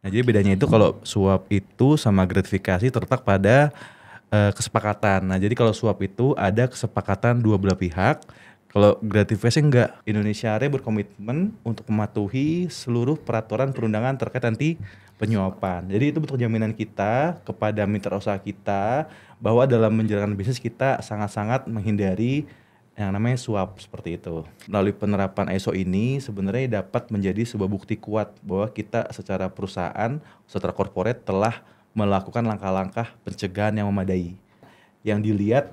Nah, jadi bedanya itu kalau suap itu sama gratifikasi terletak pada kesepakatan. Nah, jadi kalau suap itu ada kesepakatan dua belah pihak. Kalau gratifikasi enggak. Indonesia Re berkomitmen untuk mematuhi seluruh peraturan perundangan terkait anti penyuapan. Jadi itu bentuk jaminan kita kepada mitra usaha kita bahwa dalam menjalankan bisnis kita sangat-sangat menghindari yang namanya suap seperti itu. Melalui penerapan ISO ini sebenarnya dapat menjadi sebuah bukti kuat bahwa kita secara perusahaan, secara korporat telah melakukan langkah-langkah pencegahan yang memadai. Yang dilihat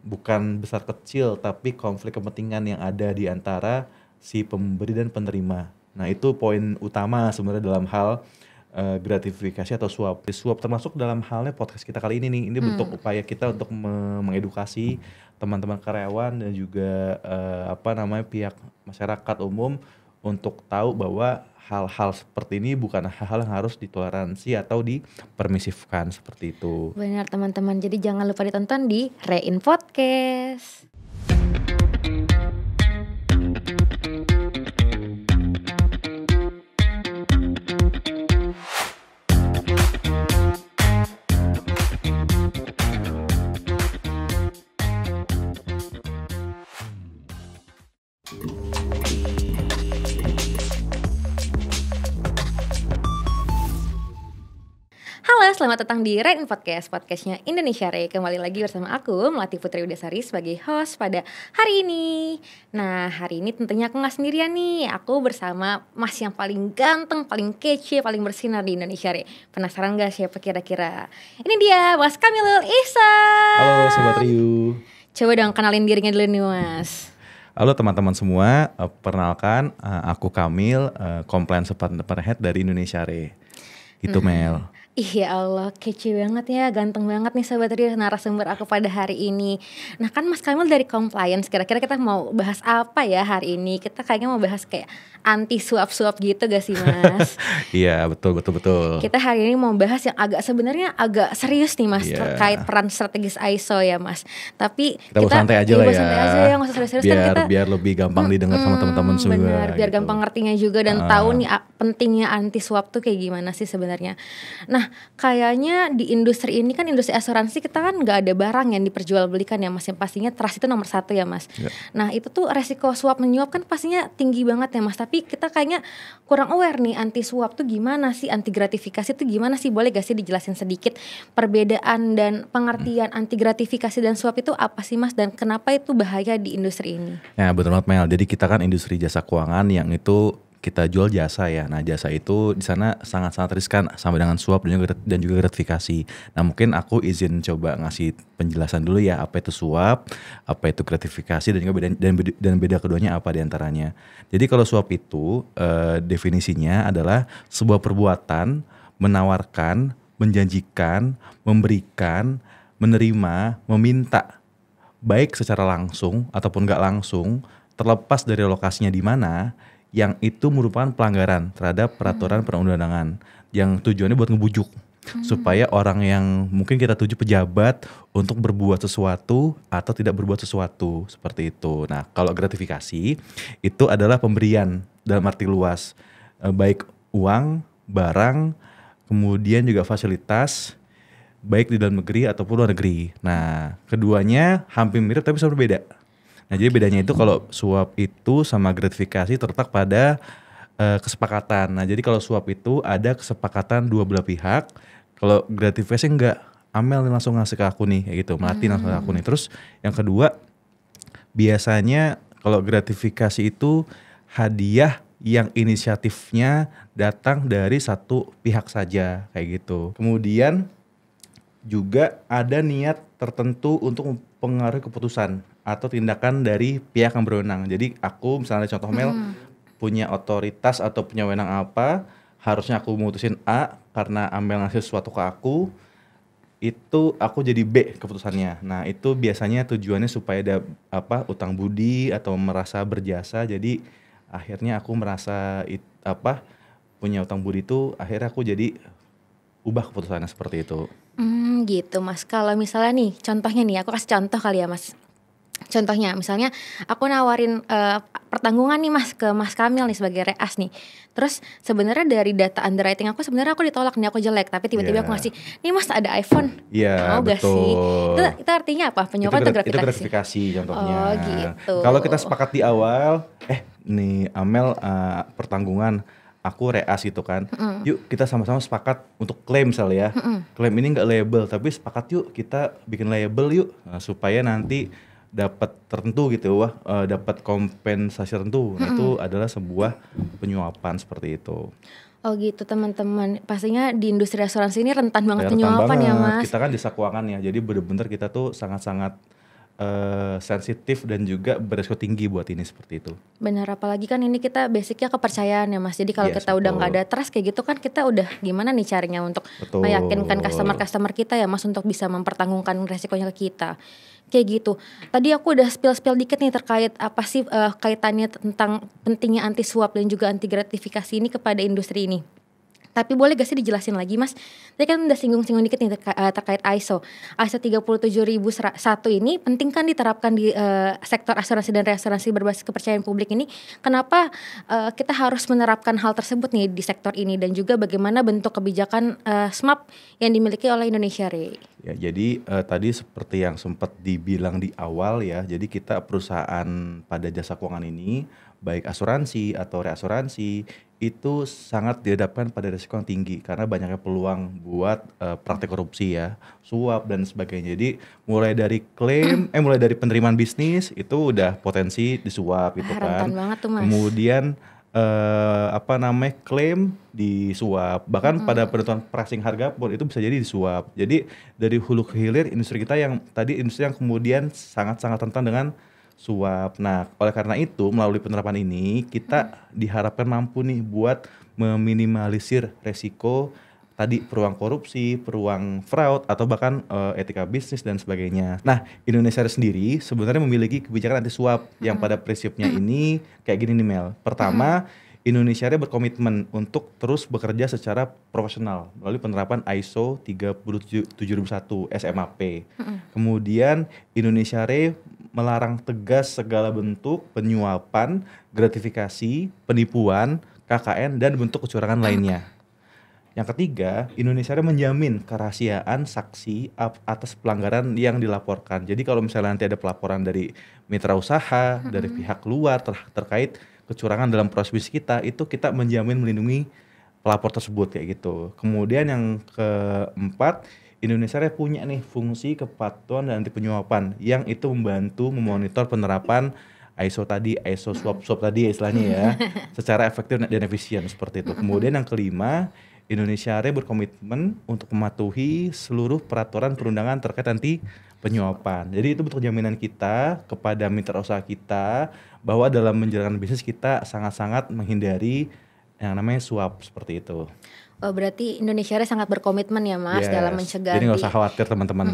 bukan besar kecil tapi konflik kepentingan yang ada di antara si pemberi dan penerima. Nah, itu poin utama sebenarnya dalam hal gratifikasi atau suap. Suap termasuk dalam halnya podcast kita kali ini nih. Ini bentuk upaya kita untuk mengedukasi teman-teman karyawan dan juga pihak masyarakat umum untuk tahu bahwa hal-hal seperti ini bukan hal-hal yang harus ditoleransi atau dipermisifkan seperti itu. Benar teman-teman, jadi jangan lupa ditonton di Rein Podcast. Halo, selamat datang di Rein Podcast, podcastnya Indonesia Re. Kembali lagi bersama aku, Melati Putri Udasari sebagai host pada hari ini. Nah, hari ini tentunya aku gak sendirian nih. Aku bersama mas yang paling ganteng, paling kece, paling bersinar di Indonesia Re. Penasaran gak siapa kira-kira? Ini dia, Mas Kamilul Ihsan. Halo Sobat Riu. Coba dong kenalin dirinya dulu nih Mas. Halo teman-teman semua, perkenalkan aku Kamil, Compliance Partner Head dari Indonesia Re. Itu Mel. Ih ya Allah, kece banget ya, ganteng banget nih Sobat Ria narasumber aku pada hari ini. Nah kan Mas Kamil dari compliance, kira-kira kita mau bahas apa ya hari ini? Kita kayaknya mau bahas kayak anti suap-suap gitu gak sih Mas? Iya betul. Kita hari ini mau bahas yang sebenarnya agak serius nih Mas, terkait peran strategis ISO ya Mas. Tapi kita santai aja lah ya. Santai aja ya, gak usah serius-serius kan biar lebih gampang didengar sama teman-teman semua. Benar, biar gitu. gampang ngertinya juga dan tahu nih pentingnya anti suap tuh kayak gimana sih sebenarnya. Nah, kayaknya di industri ini kan industri asuransi kita kan nggak ada barang yang diperjualbelikan ya Mas. Yang pastinya trust itu nomor 1 ya Mas. Nah itu tuh resiko suap menyuap kan pastinya tinggi banget ya Mas. Tapi kita kayaknya kurang aware nih anti suap tuh gimana sih, anti gratifikasi tuh gimana sih. Boleh gak sih dijelasin sedikit perbedaan dan pengertian anti gratifikasi dan suap itu apa sih Mas, dan kenapa itu bahaya di industri ini? Ya betul banget Mel. Jadi kita kan industri jasa keuangan yang itu kita jual jasa ya. Nah jasa itu di sana sangat-sangat riskan sama dengan suap dan juga gratifikasi. Nah mungkin aku izin coba ngasih penjelasan dulu ya, apa itu suap, apa itu gratifikasi, dan juga beda keduanya apa diantaranya. Jadi kalau suap itu definisinya adalah sebuah perbuatan menawarkan, menjanjikan, memberikan, menerima, meminta, baik secara langsung ataupun nggak langsung, terlepas dari lokasinya di mana, yang itu merupakan pelanggaran terhadap peraturan perundang-undangan yang tujuannya buat ngebujuk supaya orang yang mungkin kita tuju pejabat untuk berbuat sesuatu atau tidak berbuat sesuatu seperti itu. Nah, kalau gratifikasi itu adalah pemberian dalam arti luas, baik uang, barang, kemudian juga fasilitas, baik di dalam negeri ataupun luar negeri. Nah, keduanya hampir mirip tapi sangat berbeda. Nah, jadi bedanya itu kalau suap itu sama gratifikasi terletak pada kesepakatan. Nah, jadi kalau suap itu ada kesepakatan dua belah pihak. Kalau gratifikasi enggak, Amel langsung ngasih ke aku nih, kayak gitu. Melati langsung ke aku nih. Terus yang kedua, biasanya kalau gratifikasi itu hadiah yang inisiatifnya datang dari satu pihak saja, kayak gitu. Kemudian juga ada niat tertentu untuk mempengaruhi keputusan atau tindakan dari pihak yang berwenang. Jadi aku misalnya contoh Mel punya otoritas atau punya wewenang apa, harusnya aku memutusin A karena Amel ngasih sesuatu ke aku, itu aku jadi B keputusannya. Nah itu biasanya tujuannya supaya ada utang budi atau merasa berjasa. Jadi akhirnya aku merasa punya utang budi itu, akhirnya aku jadi ubah keputusannya seperti itu. Gitu Mas. Kalau misalnya nih contohnya nih, aku kasih contoh kali ya Mas. Contohnya misalnya aku nawarin pertanggungan nih Mas ke Mas Kamil nih sebagai reas nih. Terus sebenarnya dari data underwriting aku sebenarnya aku ditolak nih, aku jelek, tapi tiba-tiba aku Iya. ngasih, "Nih Mas ada iPhone." Iya, Mau gak sih? Itu betul. itu artinya apa? Itu Penyuapan atau itu gratifikasi? gratifikasi contohnya. Oh gitu. Kalau kita sepakat di awal, nih Amel, pertanggungan, aku reas gitu kan. Yuk kita sama-sama sepakat untuk klaim misalnya ya. Klaim ini nggak label, tapi sepakat yuk kita bikin label yuk, supaya nanti dapat tertentu gitu, dapat kompensasi tertentu. Nah, itu adalah sebuah penyuapan seperti itu. Oh gitu teman-teman. Pastinya di industri asuransi ini rentan banget Rentan penyuapan ya banget. Mas. Kita kan di jasa keuangan ya, jadi bener-bener kita tuh sangat-sangat sensitif dan juga beresiko tinggi buat ini seperti itu. Benar, apalagi kan ini kita basicnya kepercayaan ya Mas. Jadi kalau Yes, kita udah nggak betul. ada trust kayak gitu kan, kita udah gimana nih caranya untuk Betul. meyakinkan customer kita ya Mas untuk bisa mempertanggungan resikonya ke kita. Kayak gitu. Tadi aku udah spill dikit nih terkait apa sih kaitannya tentang pentingnya anti suap dan juga anti gratifikasi ini kepada industri ini. Tapi boleh gak sih dijelasin lagi Mas? Tadi kan udah singgung-singgung dikit nih terkait ISO. ISO 37001 ini penting kan diterapkan di sektor asuransi dan reasuransi berbasis kepercayaan publik ini. Kenapa kita harus menerapkan hal tersebut nih di sektor ini, dan juga bagaimana bentuk kebijakan SMAP yang dimiliki oleh Indonesia Re? Ya, jadi tadi seperti yang sempat dibilang di awal ya, jadi kita perusahaan pada jasa keuangan ini, baik asuransi atau reasuransi, itu sangat dihadapkan pada risiko yang tinggi karena banyaknya peluang buat praktek korupsi ya, suap dan sebagainya. Jadi mulai dari mulai dari penerimaan bisnis itu udah potensi disuap gitu Rentan kan. banget tuh Mas. Kemudian klaim disuap, bahkan pada penentuan pricing harga pun itu bisa jadi disuap. Jadi dari hulu ke hilir industri kita yang tadi industri yang kemudian sangat-sangat rentan dengan suap. Nah, oleh karena itu melalui penerapan ini kita diharapkan mampu nih buat meminimalisir resiko tadi peluang korupsi, peluang fraud atau bahkan etika bisnis dan sebagainya. Nah, Indonesia sendiri sebenarnya memiliki kebijakan anti suap yang pada prinsipnya ini kayak gini nih Mel. Pertama, Indonesia berkomitmen untuk terus bekerja secara profesional melalui penerapan ISO 37001 SMAP. Kemudian Indonesia melarang tegas segala bentuk penyuapan, gratifikasi, penipuan, KKN dan bentuk kecurangan lainnya. Yang ketiga, Indonesia menjamin kerahasiaan saksi atas pelanggaran yang dilaporkan. Jadi kalau misalnya nanti ada pelaporan dari mitra usaha, dari pihak luar terkait kecurangan dalam proses bisnis kita, itu kita menjamin melindungi pelapor tersebut kayak gitu. Kemudian yang keempat, Indonesia punya nih fungsi kepatuhan dan anti penyuapan yang itu membantu memonitor penerapan ISO tadi, ISO suap tadi istilahnya ya, secara efektif dan efisien seperti itu. Kemudian yang kelima, Indonesia berkomitmen untuk mematuhi seluruh peraturan perundangan terkait anti penyuapan. Jadi itu bentuk jaminan kita kepada mitra usaha kita bahwa dalam menjalankan bisnis kita sangat-sangat menghindari yang namanya suap seperti itu. Oh, berarti Indonesia sangat berkomitmen ya Mas dalam mencegah. Jadi nggak usah khawatir teman-teman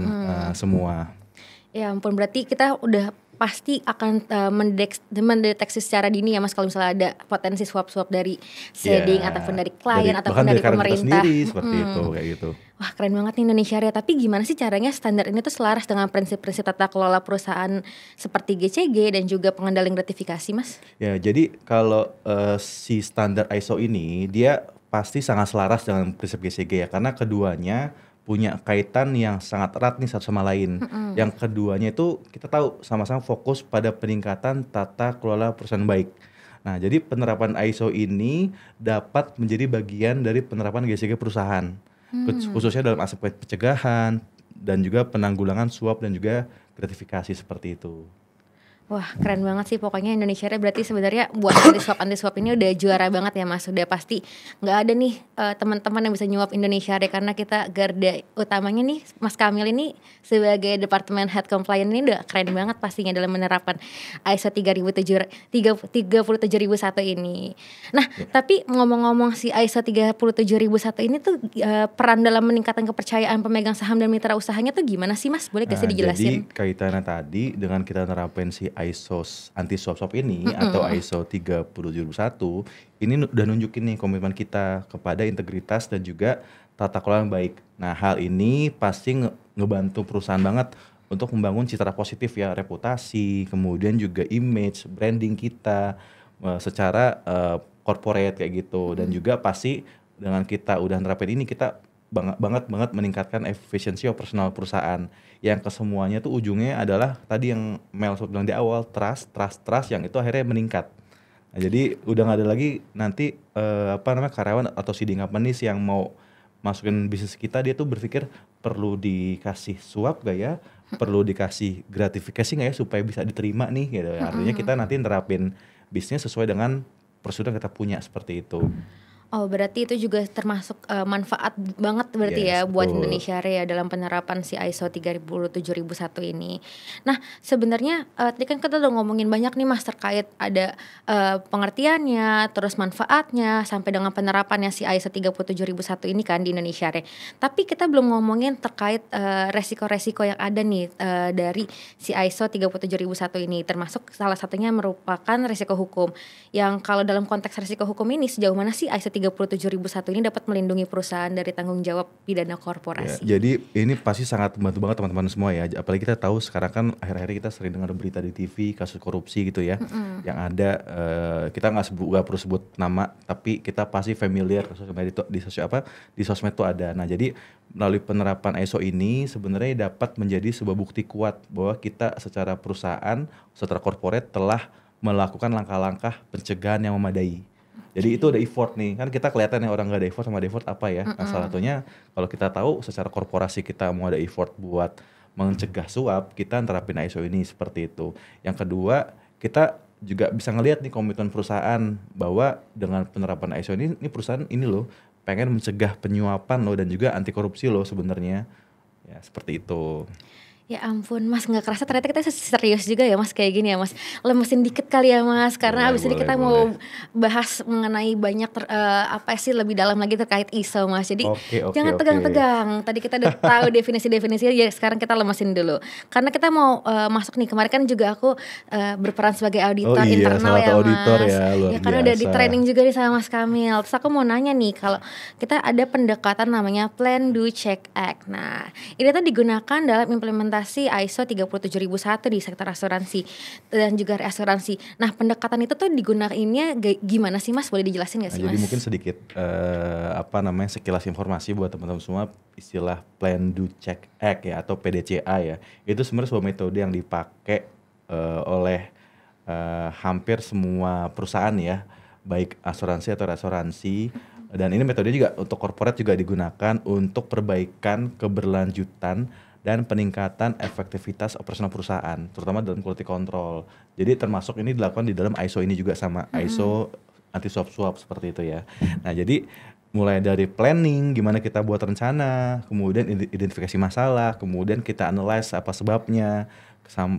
semua. Ya ampun, berarti kita udah pasti akan mendeteksi secara dini ya Mas kalau misalnya ada potensi suap-suap dari shading ataupun dari klien ataupun dari pemerintah. Sendiri, seperti itu kayak gitu. Wah keren banget nih Indonesia Re. Tapi gimana sih caranya standar ini tuh selaras dengan prinsip-prinsip tata kelola perusahaan seperti GCG dan juga pengendalian gratifikasi Mas? Ya jadi kalau si standar ISO ini dia pasti sangat selaras dengan prinsip GCG ya, karena keduanya punya kaitan yang sangat erat nih satu sama lain. Yang keduanya itu kita tahu sama-sama fokus pada peningkatan tata kelola perusahaan baik. Nah, jadi penerapan ISO ini dapat menjadi bagian dari penerapan GCG perusahaan, khususnya dalam aspek pencegahan dan juga penanggulangan suap dan juga gratifikasi seperti itu. Wah keren banget sih pokoknya Indonesia berarti sebenarnya buat anti swap ini udah juara banget ya Mas. Udah pasti nggak ada nih teman-teman yang bisa nyuap Indonesia karena kita garda utamanya nih Mas Kamil ini sebagai Departemen Head Compliance ini udah keren banget pastinya dalam menerapkan ISO 37001 ini. Nah tapi ngomong-ngomong si ISO 37001 ini tuh peran dalam meningkatkan kepercayaan pemegang saham dan mitra usahanya tuh gimana sih Mas? Boleh gak sih dijelasin? Jadi kaitannya tadi dengan kita nerapin si ISO anti suap ini atau ISO 37001 ini udah nunjukin nih komitmen kita kepada integritas dan juga tata kelola yang baik. Nah hal ini pasti ngebantu perusahaan banget untuk membangun citra positif ya, reputasi, kemudian juga image, branding kita secara corporate kayak gitu. Dan juga pasti dengan kita udah nerapin ini, kita banget meningkatkan efisiensi operasional perusahaan. Yang kesemuanya tuh ujungnya adalah tadi yang Mel bilang di awal, trust yang itu akhirnya meningkat. Nah, jadi udah nggak ada lagi nanti karyawan atau seeding companies yang mau masukin bisnis kita, dia tuh berpikir perlu dikasih suap gak ya, perlu dikasih gratifikasi nggak ya supaya bisa diterima nih gitu. Artinya kita nanti nerapin bisnis sesuai dengan prosedur yang kita punya seperti itu. Oh, berarti itu juga termasuk manfaat banget berarti ya buat betul. Indonesia Raya dalam penerapan si ISO 37001 ini. Nah, sebenarnya tadi kan kita udah ngomongin banyak nih Mas terkait ada pengertiannya, terus manfaatnya sampai dengan penerapannya si ISO 37001 ini kan di Indonesia Raya. Tapi kita belum ngomongin terkait resiko-resiko yang ada nih dari si ISO 37001 ini, termasuk salah satunya merupakan resiko hukum. Yang kalau dalam konteks resiko hukum ini sejauh mana sih ISO 37001 ini dapat melindungi perusahaan dari tanggung jawab pidana korporasi? Ya, jadi ini pasti sangat membantu banget teman-teman semua ya. Apalagi kita tahu sekarang kan akhir-akhir kita sering dengar berita di TV kasus korupsi gitu ya. Yang ada kita nggak perlu sebut nama, tapi kita pasti familiar di sosmed itu ada. Nah, jadi melalui penerapan ISO ini sebenarnya dapat menjadi sebuah bukti kuat bahwa kita secara perusahaan, secara corporate telah melakukan langkah-langkah pencegahan yang memadai. Jadi itu ada effort nih, kan kita kelihatan ya orang nggak ada effort sama ada effort apa ya. Nah, salah satunya kalau kita tahu secara korporasi kita mau ada effort buat mencegah suap, kita terapin ISO ini seperti itu. Yang kedua, kita juga bisa ngelihat nih komitmen perusahaan bahwa dengan penerapan ISO ini perusahaan ini loh pengen mencegah penyuapan loh dan juga anti korupsi loh sebenarnya. Ya seperti itu. Ya ampun Mas, nggak kerasa ternyata kita serius juga ya Mas kayak gini ya Mas. Lemesin dikit kali ya Mas, karena abis ini kita mau bahas mengenai banyak apa sih lebih dalam lagi terkait ISO Mas. Jadi jangan tegang-tegang. Tadi kita udah tahu definisi-definisinya, ya sekarang kita lemesin dulu. Karena kita mau masuk nih, kemarin kan juga aku berperan sebagai auditor internal ya auditor Mas. Ya, karena udah di training juga nih sama Mas Kamil. Terus aku mau nanya nih, kalau kita ada pendekatan namanya Plan, Do, Check, Act. Nah, ini tuh digunakan dalam implementasi ISO 37001 di sektor asuransi dan juga reasuransi. Nah, pendekatan itu tuh digunainnya gimana sih Mas? Boleh dijelasin gak sih Mas? Jadi mungkin sedikit sekilas informasi buat teman-teman semua, istilah Plan, Do, Check, Act ya atau PDCA ya. Itu sebenarnya sebuah metode yang dipakai oleh hampir semua perusahaan ya, baik asuransi atau reasuransi. Dan ini metode juga untuk corporate juga digunakan untuk perbaikan keberlanjutan dan peningkatan efektivitas operasional perusahaan, terutama dalam quality control. Jadi termasuk ini dilakukan di dalam ISO ini juga sama ISO anti suap seperti itu ya. Nah, jadi mulai dari planning, gimana kita buat rencana, kemudian identifikasi masalah, kemudian kita analyze apa sebabnya,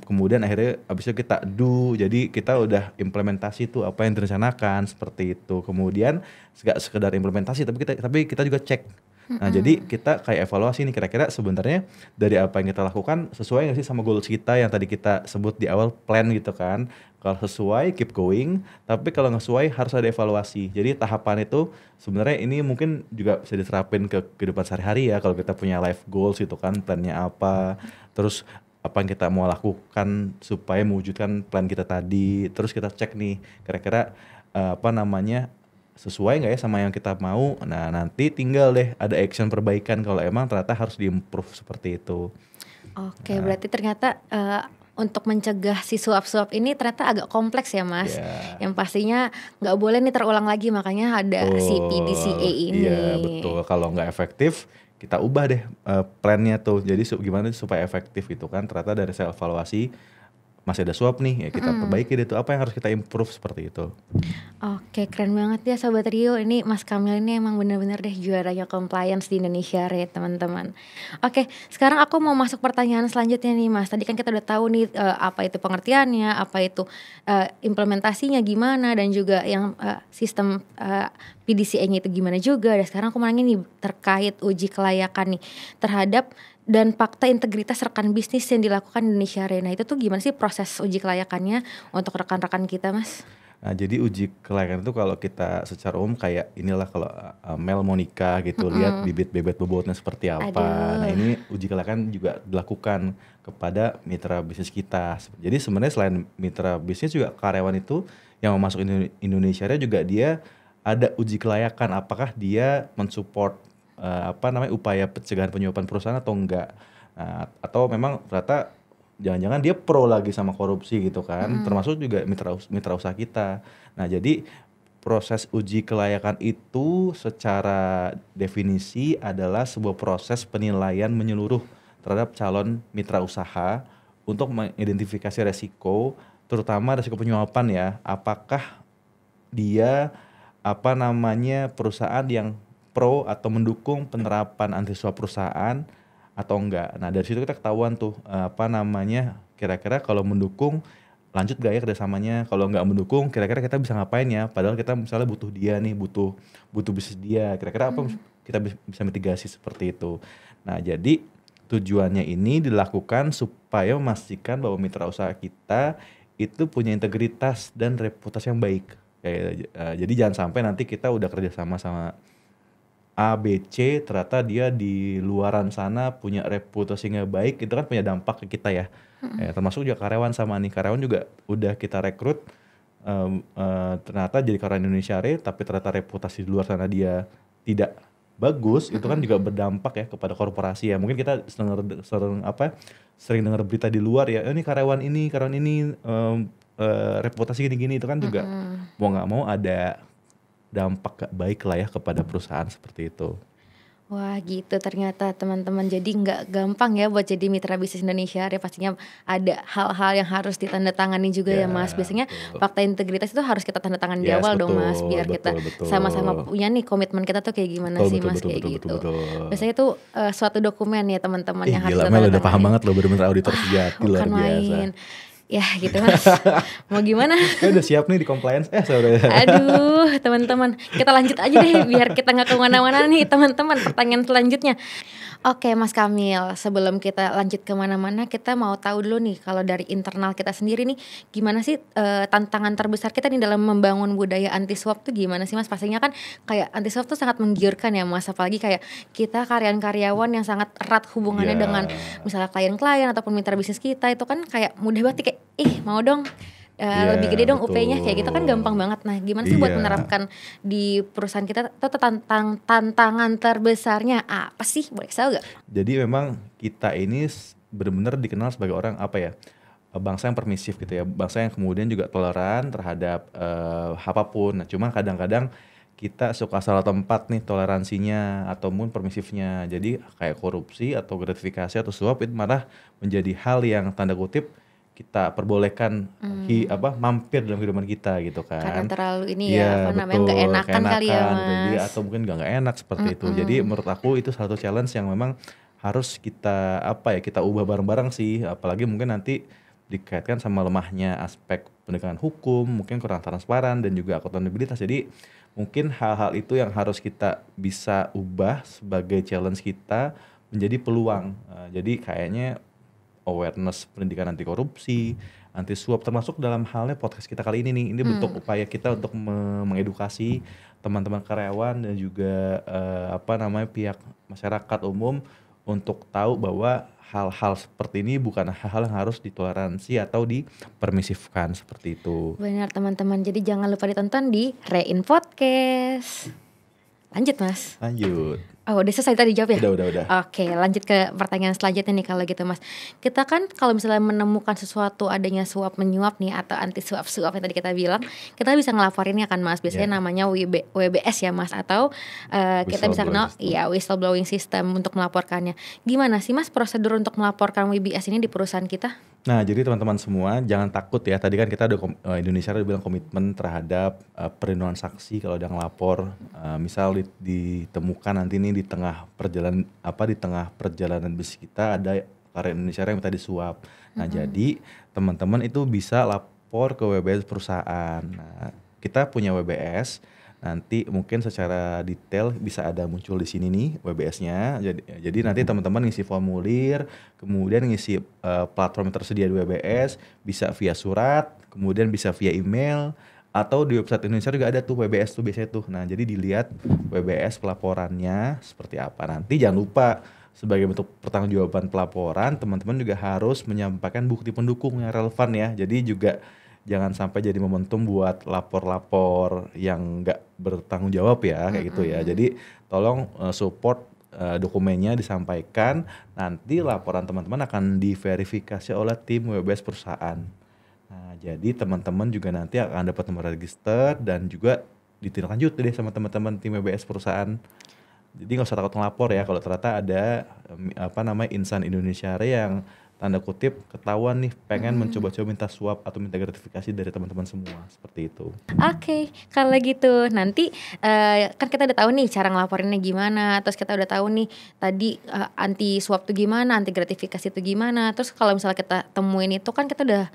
kemudian akhirnya abis itu kita do, jadi kita udah implementasi tuh apa yang direncanakan seperti itu. Kemudian gak sekedar implementasi, tapi kita juga cek. Nah, jadi kita kayak evaluasi nih, kira-kira sebenarnya dari apa yang kita lakukan sesuai nggak sih sama goals kita yang tadi kita sebut di awal, plan gitu kan. Kalau sesuai keep going, tapi kalau nggak sesuai harus ada evaluasi. Jadi tahapan itu sebenarnya ini mungkin juga bisa diterapin ke kehidupan sehari-hari ya. Kalau kita punya life goals itu kan, plannya apa, terus apa yang kita mau lakukan supaya mewujudkan plan kita tadi. Terus kita cek nih kira-kira sesuai nggak ya sama yang kita mau. Nah, nanti tinggal deh ada action perbaikan kalau emang ternyata harus diimprove seperti itu. Oke, berarti ternyata untuk mencegah si suap-suap ini ternyata agak kompleks ya Mas. Yang pastinya nggak boleh nih terulang lagi, makanya ada si PDCA ini. Iya betul, kalau nggak efektif kita ubah deh plannya tuh. Jadi gimana supaya efektif gitu kan. Ternyata dari self evaluasi masih ada suap nih, ya kita perbaiki deh tuh, apa yang harus kita improve seperti itu. Oke, keren banget ya Sobat Rio. Ini Mas Kamil ini emang benar-benar deh juaranya compliance di Indonesia Raya teman-teman. Oke, sekarang aku mau masuk pertanyaan selanjutnya nih Mas. Tadi kan kita udah tahu nih apa itu pengertiannya, apa itu implementasinya gimana, dan juga yang sistem PDCA-nya itu gimana juga. Dan sekarang aku mau nanya nih terkait uji kelayakan nih terhadap dan fakta integritas rekan bisnis yang dilakukan di Indonesia Raya. Nah, itu tuh gimana sih proses uji kelayakannya untuk rekan-rekan kita Mas? Nah, jadi uji kelayakan itu kalau kita secara umum kayak inilah kalau Mel mau nikah gitu, lihat bibit bebet bobotnya seperti apa. Nah, Aduh. ini uji kelayakan juga dilakukan kepada mitra bisnis kita. Jadi sebenarnya selain mitra bisnis juga karyawan itu yang mau masuk Indonesia juga dia ada uji kelayakan apakah dia mensupport upaya pencegahan penyuapan perusahaan atau enggak. Nah, atau memang ternyata jangan-jangan dia pro lagi sama korupsi gitu kan, termasuk juga mitra usaha kita. Nah, jadi proses uji kelayakan itu secara definisi adalah sebuah proses penilaian menyeluruh terhadap calon mitra usaha untuk mengidentifikasi resiko, terutama resiko penyuapan ya. Apakah dia perusahaan yang pro atau mendukung penerapan anti suap perusahaan atau enggak. Nah, dari situ kita ketahuan tuh kira-kira kalau mendukung lanjut gak ya kerjasamanya, kalau nggak mendukung kira-kira kita bisa ngapain ya, padahal kita misalnya butuh dia nih, butuh bisnis dia, kira-kira apa kita bisa mitigasi seperti itu. Nah, jadi tujuannya ini dilakukan supaya memastikan bahwa mitra usaha kita itu punya integritas dan reputasi yang baik. Jadi jangan sampai nanti kita udah kerja sama A, B, C, ternyata dia di luaran sana punya reputasi nggak baik, itu kan punya dampak ke kita ya. Termasuk juga karyawan karyawan juga udah kita rekrut, ternyata jadi karyawan Indonesia tapi ternyata reputasi di luar sana dia tidak bagus, itu kan juga berdampak ya kepada korporasi ya. Mungkin kita sering dengar berita di luar ya, ini karyawan ini reputasi gini-gini, itu kan juga mau nggak mau ada dampak gak baik lah ya kepada perusahaan seperti itu. Wah gitu ternyata teman-teman, jadi nggak gampang ya buat jadi mitra bisnis Indonesia. Ya pastinya ada hal-hal yang harus ditandatangani juga ya Mas. Biasanya Betul. fakta integritas itu harus kita tanda tangan di Yes, awal dong Mas, betul, biar kita betul. sama-sama punya nih komitmen kita tuh kayak gimana sih Mas, kayak gitu. Biasanya itu suatu dokumen ya teman-teman yang harus Gila, Mel udah paham ditandatangani. banget loh, bener-bener auditor sejati, luar Bukan biasa. main. Ya gitu Mas. Mau gimana? Udah siap nih di compliance. Sorry. Aduh teman-teman, kita lanjut aja deh biar kita nggak kemana-mana nih teman-teman. Pertanyaan selanjutnya. Oke Mas Kamil, sebelum kita lanjut kemana-mana, kita mau tahu dulu nih kalau dari internal kita sendiri nih, gimana sih tantangan terbesar kita nih dalam membangun budaya anti suap tuh gimana sih Mas? Pastinya kan kayak anti suap tuh sangat menggiurkan ya Mas, apalagi kayak kita karyawan-karyawan yang sangat erat hubungannya dengan misalnya klien-klien ataupun mitra bisnis kita, itu kan kayak mudah banget kayak mau dong lebih gede dong UP-nya, kayak gitu kan gampang banget. Nah gimana sih buat menerapkan di perusahaan kita tuh tantangan terbesarnya apa sih, boleh tahu gak? Jadi memang kita ini benar-benar dikenal sebagai orang bangsa yang permisif gitu ya, bangsa yang kemudian juga toleran terhadap apapun. Nah cuma kadang-kadang kita suka salah tempat nih toleransinya ataupun permisifnya. Jadi kayak korupsi atau gratifikasi atau suap itu malah menjadi hal yang tanda kutip kita perbolehkan mampir dalam kehidupan kita gitu kan. Karena terlalu ini ya, nggak enakan kali ya Mas. Jadi, atau mungkin nggak enak seperti itu. Jadi menurut aku itu satu challenge yang memang harus kita kita ubah bareng-bareng sih. Apalagi mungkin nanti dikaitkan sama lemahnya aspek penegakan hukum, mungkin kurang transparan dan juga akuntabilitas. Jadi mungkin hal-hal itu yang harus kita bisa ubah sebagai challenge kita menjadi peluang. Jadi kayaknya awareness pendidikan anti korupsi, anti suap, termasuk dalam halnya podcast kita kali ini nih. Ini bentuk upaya kita untuk mengedukasi teman-teman karyawan dan juga pihak masyarakat umum untuk tahu bahwa hal-hal seperti ini bukan hal-hal yang harus ditoleransi atau dipermisifkan seperti itu. Benar teman-teman, jadi jangan lupa ditonton di Rein Podcast. Lanjut Mas. Lanjut. Oh udah selesai tadi jawab ya? Udah. Oke lanjut ke pertanyaan selanjutnya nih kalau gitu Mas. Kita kan kalau misalnya menemukan sesuatu adanya suap menyuap nih atau anti suap-suap yang tadi kita bilang, kita bisa ngelaporinnya kan Mas. Biasanya namanya WBS ya Mas, atau kita bisa kenal whistleblowing system untuk melaporkannya. Gimana sih Mas prosedur untuk melaporkan WBS ini di perusahaan kita? Nah jadi teman-teman semua jangan takut ya, tadi kan kita Indonesia udah bilang komitmen terhadap perlindungan saksi kalau udah ngelapor, misal ditemukan nanti nih di tengah perjalanan bisnis kita ada karya Indonesia yang minta disuap. Nah jadi teman-teman itu bisa lapor ke WBS perusahaan. Nah kita punya WBS, nanti mungkin secara detail bisa ada muncul di sini nih WBS-nya. Jadi nanti teman-teman ngisi formulir, kemudian ngisi platform yang tersedia di WBS, bisa via surat, kemudian bisa via email, Atau di website Indonesia juga ada tuh WBS tuh biasanya tuh. Nah, jadi dilihat WBS pelaporannya seperti apa. Nanti jangan lupa sebagai bentuk pertanggungjawaban pelaporan, teman-teman juga harus menyampaikan bukti pendukung yang relevan ya. Jadi juga jangan sampai jadi momentum buat lapor-lapor yang nggak bertanggung jawab ya, kayak gitu ya. Jadi tolong support dokumennya disampaikan, nanti laporan teman-teman akan diverifikasi oleh tim WBS perusahaan. Nah, jadi teman-teman juga nanti akan dapat nomor register dan juga ditindaklanjuti deh sama teman-teman tim WBS perusahaan. Jadi nggak usah takut ngelapor ya kalau ternyata ada insan Indonesia yang tanda kutip ketahuan nih pengen mencoba-coba minta suap atau minta gratifikasi dari teman-teman semua, seperti itu. Oke, kalau gitu nanti kan kita udah tahu nih cara ngelaporinnya gimana, terus kita udah tahu nih tadi anti suap tuh gimana, anti gratifikasi tuh gimana. Terus kalau misalnya kita temuin itu kan kita udah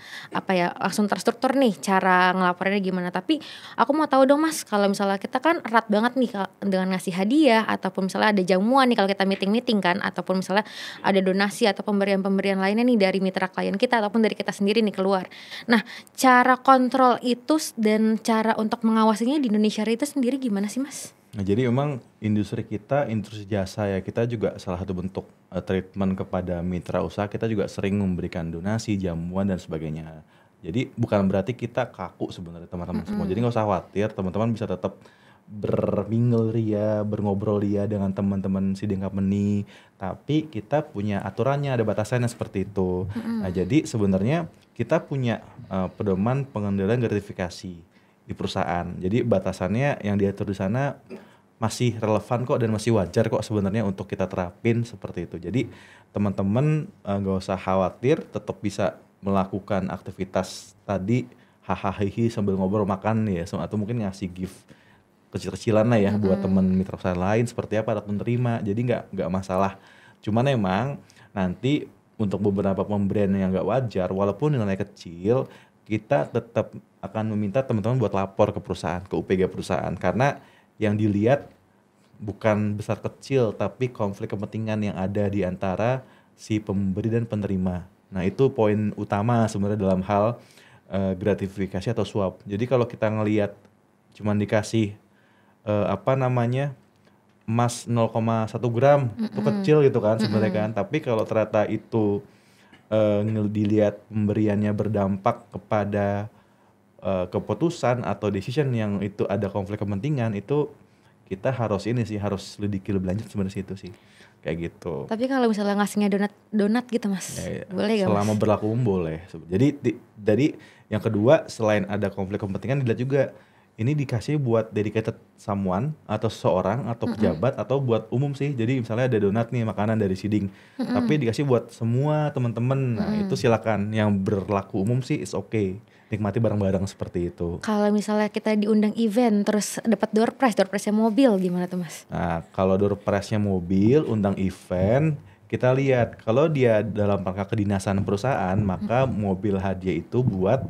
langsung terstruktur nih cara ngelaporinnya gimana. Tapi aku mau tahu dong Mas, kalau misalnya kita kan erat banget nih dengan ngasih hadiah ataupun misalnya ada jamuan nih kalau kita meeting kan, ataupun misalnya ada donasi atau pemberian-pemberian lainnya nih dari mitra klien kita ataupun dari kita sendiri nih keluar. Nah, cara kontrol itu dan cara untuk mengawasinya di Indonesia itu sendiri gimana sih Mas? Nah, jadi memang industri kita, industri jasa ya, kita juga salah satu bentuk treatment kepada mitra usaha, kita juga sering memberikan donasi, jamuan dan sebagainya. Jadi bukan berarti kita kaku sebenarnya teman-teman semua. Jadi nggak usah khawatir, teman-teman bisa tetap bermingle ria, berngobrol ria dengan teman-teman sidang company, tapi kita punya aturannya, ada batasannya seperti itu. Nah, jadi sebenarnya kita punya pedoman pengendalian gratifikasi di perusahaan. Jadi batasannya yang diatur di sana masih relevan kok dan masih wajar kok sebenarnya untuk kita terapin seperti itu. Jadi teman-teman nggak usah khawatir, tetap bisa melakukan aktivitas tadi hahaha sambil ngobrol makan ya, atau mungkin ngasih gift kecil-kecilan lah ya buat teman mitra usaha lain seperti apa atau menerima. Jadi nggak masalah. Cuman emang nanti untuk beberapa pemberian yang nggak wajar, walaupun nilai kecil, kita tetap akan meminta teman-teman buat lapor ke perusahaan, ke UPG perusahaan, karena yang dilihat bukan besar kecil tapi konflik kepentingan yang ada di antara si pemberi dan penerima. Nah, itu poin utama sebenarnya dalam hal gratifikasi atau suap. Jadi kalau kita ngelihat cuman dikasih emas 0,1 gram, itu kecil gitu kan sebenarnya kan, tapi kalau ternyata itu dilihat pemberiannya berdampak kepada keputusan atau decision yang itu ada konflik kepentingan, itu kita harus selidiki lebih lanjut sebenarnya itu sih, kayak gitu. Tapi kalau misalnya ngasihnya donat gitu Mas, boleh gak Mas? Selama berlaku boleh. Jadi yang kedua, selain ada konflik kepentingan, dilihat juga ini dikasih buat dedicated someone atau seseorang atau pejabat atau buat umum sih. Jadi misalnya ada donat nih, makanan dari Siding, tapi dikasih buat semua teman-teman. Nah, itu silakan. Yang berlaku umum sih is okay. Nikmati bareng-bareng seperti itu. Kalau misalnya kita diundang event terus dapat door prize-nya mobil, gimana tuh Mas? Nah, kalau door prize-nya mobil, undang event, kita lihat kalau dia dalam rangka kedinasan perusahaan, maka mobil hadiah itu buat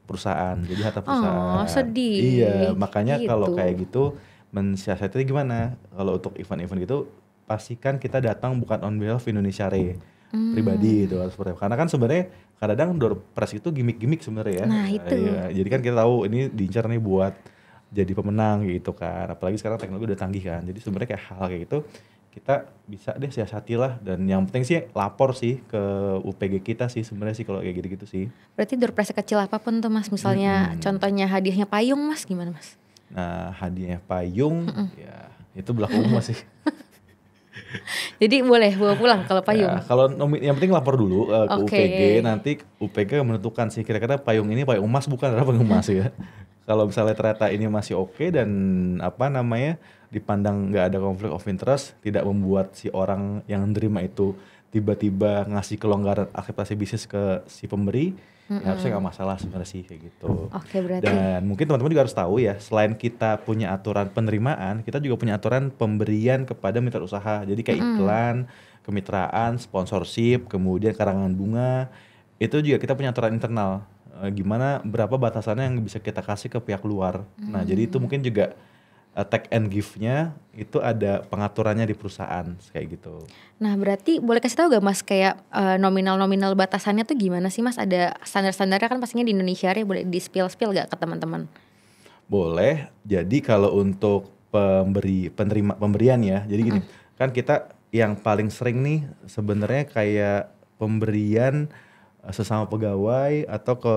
perusahaan, jadi harta perusahaan. Oh, sedih. Iya, makanya gitu. kalau kayak gitu mensiasatinya gimana? Kalau untuk event-event gitu, pastikan kita datang bukan on behalf Indonesia Re pribadi itu seperti itu. Karena kan sebenarnya kadang door prize itu gimmick-gimmick sebenarnya ya. Nah, itu. Iya, jadi kan kita tahu ini diincar nih buat jadi pemenang gitu kan. Apalagi sekarang teknologi udah canggih kan. Jadi sebenarnya kayak hal kayak gitu kita bisa deh siasatilah, dan yang penting sih lapor sih ke UPG kita sih sebenarnya sih kalau kayak gitu-gitu sih. Berarti door prize kecil apapun tuh Mas, misalnya contohnya hadiahnya payung Mas, gimana Mas? Nah, hadiahnya payung ya itu berlaku umum sih. Jadi boleh bawa pulang kalau payung. Ya, kalau yang penting lapor dulu ke Oke. UPG, nanti UPG menentukan sih kira-kira payung ini payung emas bukan atau payung emas ya. Kalau misalnya ternyata ini masih oke dan dipandang nggak ada konflik of interest, tidak membuat si orang yang menerima itu tiba-tiba ngasih kelonggaran aktivasi bisnis ke si pemberi, ya harusnya nggak masalah sebenarnya sih kayak gitu. Oke, berarti. Dan mungkin teman-teman juga harus tahu ya, selain kita punya aturan penerimaan, kita juga punya aturan pemberian kepada mitra usaha. Jadi kayak iklan, kemitraan, sponsorship, kemudian karangan bunga, itu juga kita punya aturan internal. Gimana berapa batasannya yang bisa kita kasih ke pihak luar. Nah, jadi itu mungkin juga take and give-nya itu ada pengaturannya di perusahaan kayak gitu. Nah, berarti boleh kasih tahu gak Mas kayak nominal-nominal batasannya tuh gimana sih Mas? Ada standar-standarnya kan pastinya di Indonesia ya, boleh di spill gak ke teman-teman? Boleh. Jadi kalau untuk pemberian ya. Jadi gini, kan kita yang paling sering nih sebenarnya kayak pemberian sesama pegawai atau ke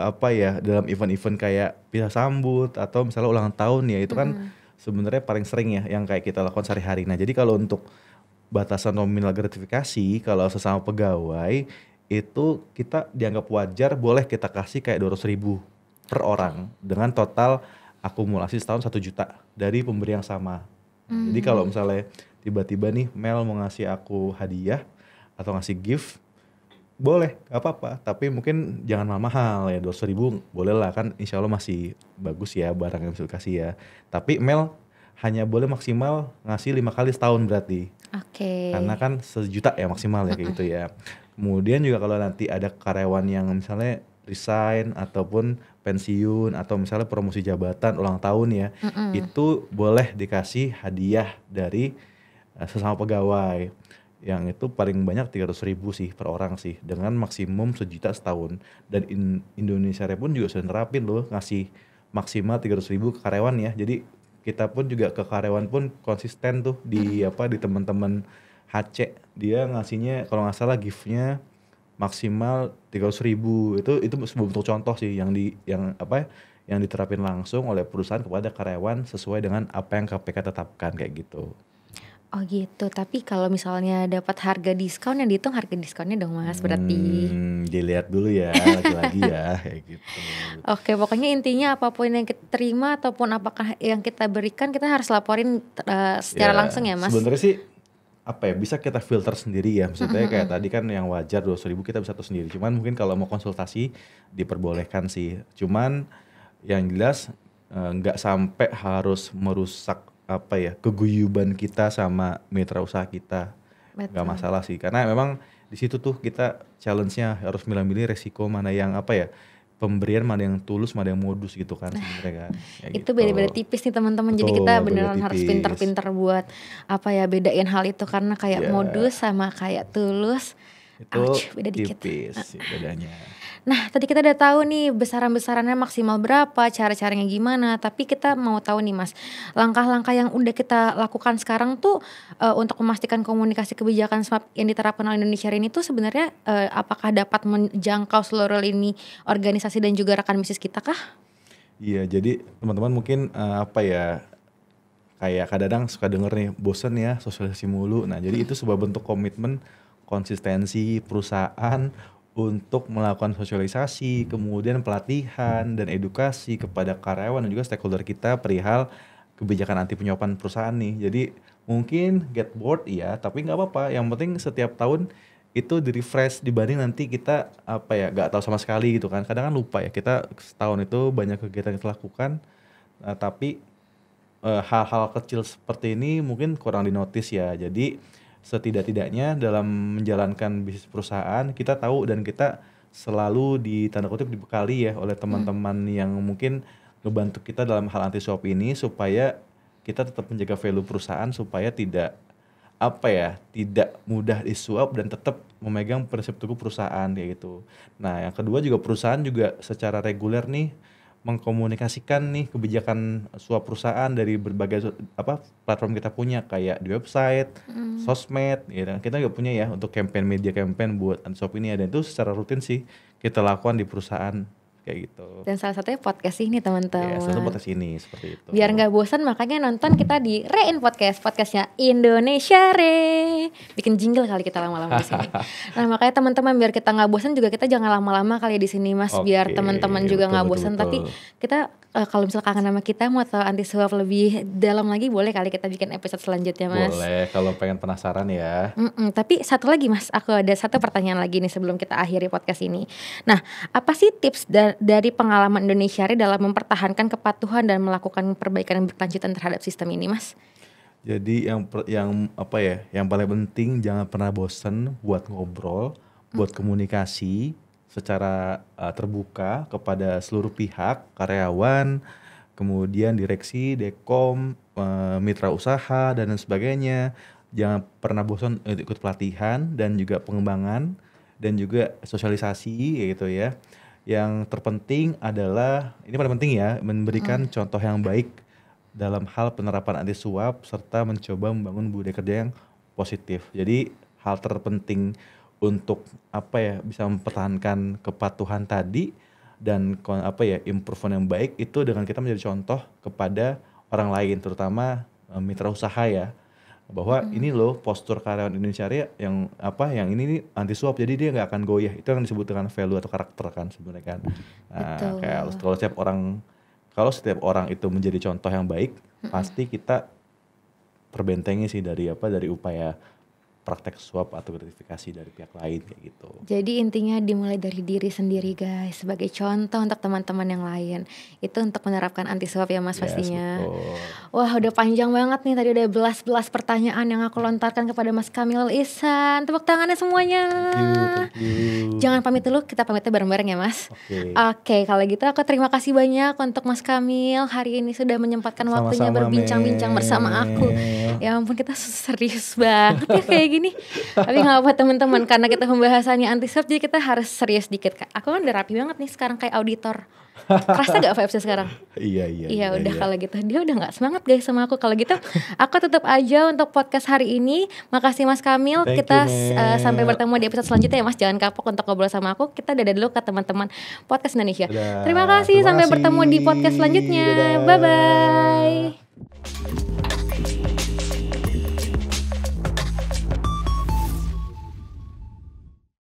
apa ya dalam event-event kayak pisah sambut atau misalnya ulang tahun ya itu kan sebenarnya paling sering ya yang kayak kita lakukan sehari-hari. Nah, jadi kalau untuk batasan nominal gratifikasi kalau sesama pegawai itu kita dianggap wajar boleh kita kasih kayak 200.000 per orang dengan total akumulasi setahun 1 juta dari pemberi yang sama. Nah, jadi kalau misalnya tiba-tiba nih Mel mau ngasih aku hadiah atau ngasih gift, boleh, gak apa-apa. Tapi mungkin jangan mahal-mahal ya, 200.000 boleh lah kan insya Allah masih bagus ya barang yang bisa dikasih ya. Tapi Mel hanya boleh maksimal ngasih 5 kali setahun berarti. Oke. Karena kan 1 juta ya maksimal ya kayak gitu ya. Kemudian juga kalau nanti ada karyawan yang misalnya resign ataupun pensiun atau misalnya promosi jabatan ulang tahun ya, itu boleh dikasih hadiah dari sesama pegawai. Yang itu paling banyak 300.000 sih per orang sih dengan maksimum 1 juta setahun. Dan Indonesia pun juga sudah nerapin loh ngasih maksimal 300.000 ke karyawan ya. Jadi kita pun juga ke karyawan pun konsisten tuh di di teman-teman HC dia ngasihnya kalau nggak salah giftnya maksimal 300.000 itu sebuah bentuk contoh sih yang diterapin langsung oleh perusahaan kepada karyawan sesuai dengan apa yang KPK tetapkan kayak gitu. Oh gitu, tapi kalau misalnya dapat harga diskon yang dihitung harga diskonnya dong Mas berarti. Dilihat dulu ya lagi-lagi ya kayak gitu. Oke, pokoknya intinya apapun yang kita terima ataupun apakah yang kita berikan kita harus laporin secara langsung ya Mas. Sebenarnya sih bisa kita filter sendiri ya, maksudnya kayak tadi kan yang wajar 200.000 kita bisa atur sendiri, cuman mungkin kalau mau konsultasi diperbolehkan sih, cuman yang jelas nggak sampai harus merusak keguyuban kita sama mitra usaha kita. Nggak masalah sih karena memang di situ tuh kita challenge-nya harus milih-milih resiko mana yang pemberian mana yang tulus mana yang modus gitu kan sebenarnya kan. Itu beda-beda tipis nih teman-teman. Jadi kita beneran harus pintar-pintar buat bedain hal itu karena kayak modus sama kayak tulus itu beda dikit. Tipis bedanya. Nah tadi kita udah tahu nih besaran-besarannya maksimal berapa, cara-caranya gimana. Tapi kita mau tahu nih Mas, langkah-langkah yang udah kita lakukan sekarang tuh untuk memastikan komunikasi kebijakan SMAP yang diterapkan oleh Indonesia ini tuh sebenarnya apakah dapat menjangkau seluruh lini organisasi dan juga rekan bisnis kita kah? Iya, jadi teman-teman mungkin kayak kadang-kadang suka denger nih bosen ya sosialisasi mulu. Nah jadi itu sebuah bentuk komitmen konsistensi perusahaan untuk melakukan sosialisasi, kemudian pelatihan dan edukasi kepada karyawan dan juga stakeholder kita perihal kebijakan anti penyuapan perusahaan nih. Jadi mungkin get bored ya, tapi nggak apa-apa. Yang penting setiap tahun itu di-refresh dibanding nanti kita nggak tahu sama sekali gitu kan. Kadang kan lupa ya, kita setahun itu banyak kegiatan yang kita lakukan, tapi hal-hal kecil seperti ini mungkin kurang dinotis ya. Jadi setidak-tidaknya dalam menjalankan bisnis perusahaan kita tahu dan kita selalu tanda kutip dibekali ya oleh teman-teman yang mungkin ngebantu kita dalam hal anti suap ini supaya kita tetap menjaga value perusahaan supaya tidak tidak mudah disuap dan tetap memegang prinsip teguh perusahaan kayak gitu. Nah, yang kedua juga perusahaan juga secara reguler nih mengkomunikasikan nih kebijakan suap perusahaan dari berbagai platform kita punya kayak di website, sosmed, ya kita juga punya ya untuk media campaign buat anti suap ini dan itu secara rutin sih kita lakukan di perusahaan kayak gitu. Dan salah satunya podcast ini teman-teman. Ya, salah satu podcast ini seperti itu. Biar nggak bosan makanya nonton kita di Rein podcastnya Indonesia Re. Bikin jingle kali kita lama-lama di sini. Nah makanya teman-teman biar kita nggak bosan juga kita jangan lama-lama kali di sini Mas. Biar teman-teman juga nggak bosan. Tapi kita kalau misalnya kangen sama kita mau tahu anti suap lebih dalam lagi boleh kali kita bikin episode selanjutnya Mas. Boleh kalau pengen penasaran ya. Tapi satu lagi Mas, aku ada satu pertanyaan lagi nih sebelum kita akhiri podcast ini. Nah apa sih tips dari pengalaman Indonesia Re dalam mempertahankan kepatuhan dan melakukan perbaikan yang berkelanjutan terhadap sistem ini Mas? Jadi yang paling penting jangan pernah bosan buat ngobrol, buat komunikasi secara terbuka kepada seluruh pihak, karyawan, kemudian direksi, dekom, mitra usaha dan sebagainya. Jangan pernah bosan ikut pelatihan dan juga pengembangan dan juga sosialisasi gitu ya. Yang terpenting adalah, ini paling penting ya, memberikan contoh yang baik dalam hal penerapan anti suap serta mencoba membangun budaya kerja yang positif. Jadi hal terpenting untuk apa ya, bisa mempertahankan kepatuhan tadi dan apa ya, improvement yang baik itu dengan kita menjadi contoh kepada orang lain, terutama mitra usaha ya, bahwa ini loh postur karyawan Indonesia Raya yang apa, yang ini nih anti suap, jadi dia nggak akan goyah. Itu yang disebut dengan value atau karakter kan sebenarnya kan. Nah, kayak kalau setiap orang itu menjadi contoh yang baik, pasti kita terbentengi sih dari apa, dari upaya praktek suap atau gratifikasi dari pihak lain kayak gitu. Jadi intinya dimulai dari diri sendiri guys, sebagai contoh untuk teman-teman yang lain. Itu untuk menerapkan anti suap ya Mas pastinya. Betul. Wah udah panjang banget nih, tadi udah belas-belas pertanyaan yang aku lontarkan kepada Mas Kamil Ihsan. Tepuk tangannya semuanya. Thank you. Jangan pamit dulu, kita pamitnya bareng-bareng ya Mas. Oke. Kalau gitu aku terima kasih banyak untuk Mas Kamil hari ini sudah menyempatkan waktunya Sama-sama, berbincang-bincang Mel. bersama aku. Ya ampun, kita serius banget ya kayak gini. Tapi gak apa teman-teman, karena kita pembahasannya anti suap jadi kita harus serius dikit. Aku kan udah rapi banget nih sekarang kayak auditor. Kerasa gak vibes-nya sekarang? Iya. Udah kalau gitu dia udah gak semangat guys sama aku. Kalau gitu aku tutup aja untuk podcast hari ini. Makasih Mas Kamil. Thank Kita you, Mel. sampai bertemu di episode selanjutnya ya Mas. Jangan kapok untuk ngobrol sama aku. Kita dadah dulu ke teman-teman podcast Indonesia. Terima kasih. Sampai bertemu di podcast selanjutnya. Bye bye.